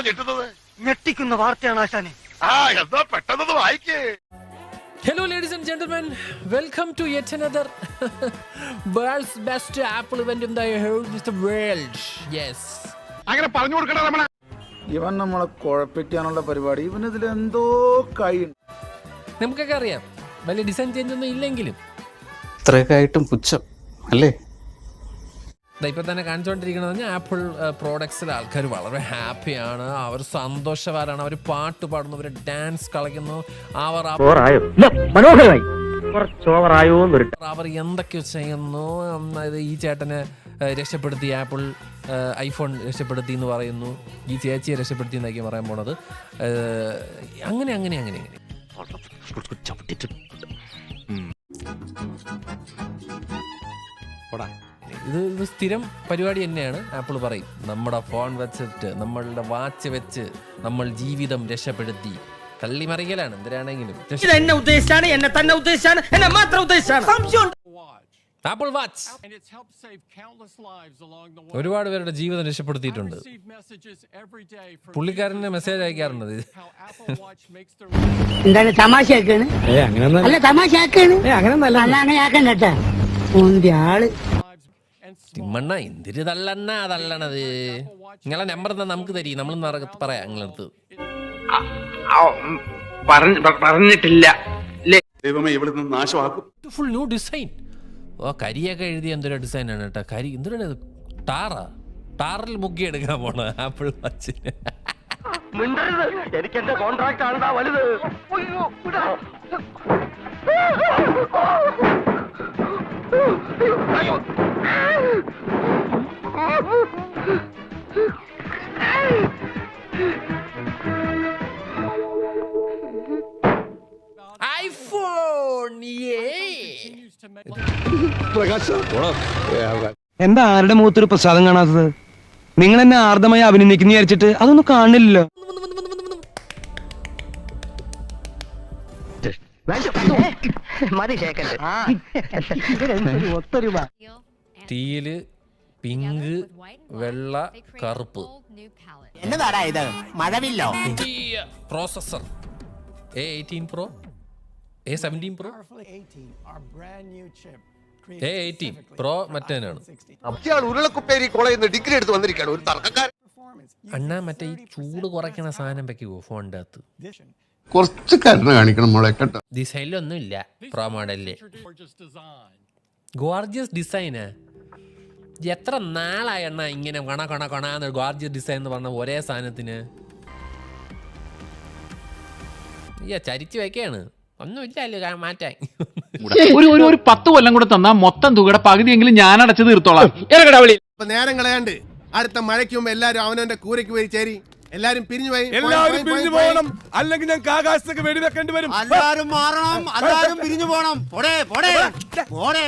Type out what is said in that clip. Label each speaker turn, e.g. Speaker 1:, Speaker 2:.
Speaker 1: ഞെട്ടുന്നത്?
Speaker 2: ഞെട്ടിക്കുന്ന വാർത്തയാണ് ആശാനെ.
Speaker 1: എന്താ പെട്ടെന്ന് വായിക്കേ.
Speaker 3: Hello ladies and gentlemen, welcome to yet another world's best Apple event in the world. Yes.
Speaker 1: അങ്ങനെ പറഞ്ഞു കൊടുക്കണ രമണ.
Speaker 4: ഇവൻ നമ്മളെ കുഴപ്പിക്കാനുള്ള പരിപാടി, ഇവനിതിൽ എന്തോ കൈ.
Speaker 3: നമുക്കൊക്കെ അറിയാം വലിയ ഡിസൈൻ ചേഞ്ച് ഒന്നും ഇല്ലെങ്കിലും
Speaker 5: ഇത്രയൊക്കെ ആയിട്ടും പുച്ഛം അല്ലേ?
Speaker 3: ഇപ്പം തന്നെ കാണിച്ചുകൊണ്ടിരിക്കണമെന്ന് പറഞ്ഞാൽ ആപ്പിൾ പ്രോഡക്ട്സിൽ ആൾക്കാർ വളരെ ഹാപ്പിയാണ്, അവർ സന്തോഷവാനാണ്, അവർ പാട്ട് പാടുന്നു, അവർ ഡാൻസ് കളിക്കുന്നു, അവർ എന്തൊക്കെയോ ചെയ്യുന്നു. അതായത് ഈ ചേട്ടനെ രക്ഷപ്പെടുത്തി ആപ്പിൾ ഐഫോൺ രക്ഷപ്പെടുത്തി എന്ന് പറയുന്നു, ഈ ചേച്ചിയെ രക്ഷപ്പെടുത്തി എന്നൊക്കെ പറയാൻ പോണത്. അങ്ങനെ അങ്ങനെ അങ്ങനെ അങ്ങനെ ഇത് സ്ഥിരം പരിപാടി തന്നെയാണ്. ആപ്പിൾ പറയും നമ്മുടെ ഫോൺ വെച്ചിട്ട്, നമ്മളുടെ വാച്ച് വെച്ച് നമ്മൾ ജീവിതം രക്ഷപ്പെടുത്തി. തള്ളിമറിക്കലാണ് എന്തിനാണെങ്കിലും.
Speaker 2: എന്നെ ഉദ്ദേശിച്ചാണ്, എന്നെ തന്നെ ഉദ്ദേശിച്ചാണ്, എന്നെ മാത്രം ഉദ്ദേശിച്ചാണ്.
Speaker 3: ആപ്പിൾ വാച്ച് ഒരുപാട് പേരുടെ ജീവിതം രക്ഷപ്പെടുത്തിയിട്ടുണ്ട്. പുള്ളിക്കാരന് മെസ്സേജ് അയക്കാറുണ്ട്.
Speaker 6: എന്താണ് തമാശയാക്കാണ്? അല്ല തമാശയാക്കാണ്, അങ്ങനെ ആക്കണ്ട ആള്.
Speaker 3: തിമ്മണ്ണ എന്തിര് തള്ളണത്? നിങ്ങളെ നമ്പർ എന്താ നമുക്ക് തരീ, നമ്മൾ പറയാം നിങ്ങളടുത്ത്.
Speaker 7: പറഞ്ഞിട്ടില്ല.
Speaker 1: ദൈവമേ ഇവിടുന്ന് നാശമാക്കും.
Speaker 3: Full new design. ഓ കരിയൊക്കെ എഴുതിയ എന്തൊരു ഡിസൈനാണ് കേട്ടോ. കരി എന്തൊരു ടാറിൽ മുക്കിയെടുക്കാൻ പോണ ആപ്പിൾ വാച്ചിന്.
Speaker 2: എനിക്ക് എന്റെ കോൺട്രാക്ട് ആണ് വലുത്.
Speaker 8: എന്താ ആരുടെ മുഖത്തൊരു പ്രസാദം കാണാത്തത്? നിങ്ങൾ എന്നെ ആർദ്രമായി അഭിനന്ദിക്കുന്ന വിചാരിച്ചിട്ട് അതൊന്നും കാണില്ലല്ലോ.
Speaker 3: ടീല്, പിങ്ക്, വെള്ള, കറുപ്പ്.
Speaker 7: എന്നതാടാ ഇത്? മഴവില്ലോ?
Speaker 3: Processor A18 Pro, A17 Pro, A18 Pro മറ്റേനാണ്.
Speaker 1: ഉരുളക്കുപ്പേരി കോളേജിൽ നിന്ന് ഡിഗ്രി എടുത്ത് വന്നിരിക്കുകയാണ് ഒരു തർക്കക്കാരൻ.
Speaker 3: അണ്ണാ മറ്റേ ഈ ചൂട് കുറയ്ക്കണ സാധനം വെക്കുവോ ഫോണിന്റെ അകത്ത്?
Speaker 1: കുറച്ച് കരുണ കാണിക്കണം മോളെ കേട്ടോ.
Speaker 3: ഡിസൈനിലൊന്നും ഇല്ല പ്രോ മോഡലില്. ഗോർജിയസ് ഡിസൈന്. എത്ര നാളായി എണ്ണ ഇങ്ങനെ കൊണ ഗോർജിയസ് ഡിസൈൻ എന്ന് പറഞ്ഞ ഒരേ സാധനത്തിന് ചരിച്ചു വെക്കാണ്. ഒന്നും ഇല്ലല്ലോ മാറ്റാൻ.
Speaker 9: ഒരു 10 കൊല്ലം കൂടെ തന്നാ മൊത്തം തുകയുടെ പകുതിയെങ്കിലും ഞാൻ അടച്ചു തീർത്തോളാം.
Speaker 10: നേരം കളയാണ്ട് അടുത്ത മഴയ്ക്ക് മുമ്പ് എല്ലാരും അവനവന്റെ കൂരയ്ക്ക് പോയി ചേരി. എല്ലാരും പിരിഞ്ഞു പോയി,
Speaker 1: പോകണം, അല്ലെങ്കിൽ ഞങ്ങൾക്ക് ആകാശത്തേക്ക് വെടിവെക്കേണ്ടി വരും.
Speaker 7: എല്ലാരും മാറണം, എല്ലാരും പിരിഞ്ഞു പോണം. പോടേ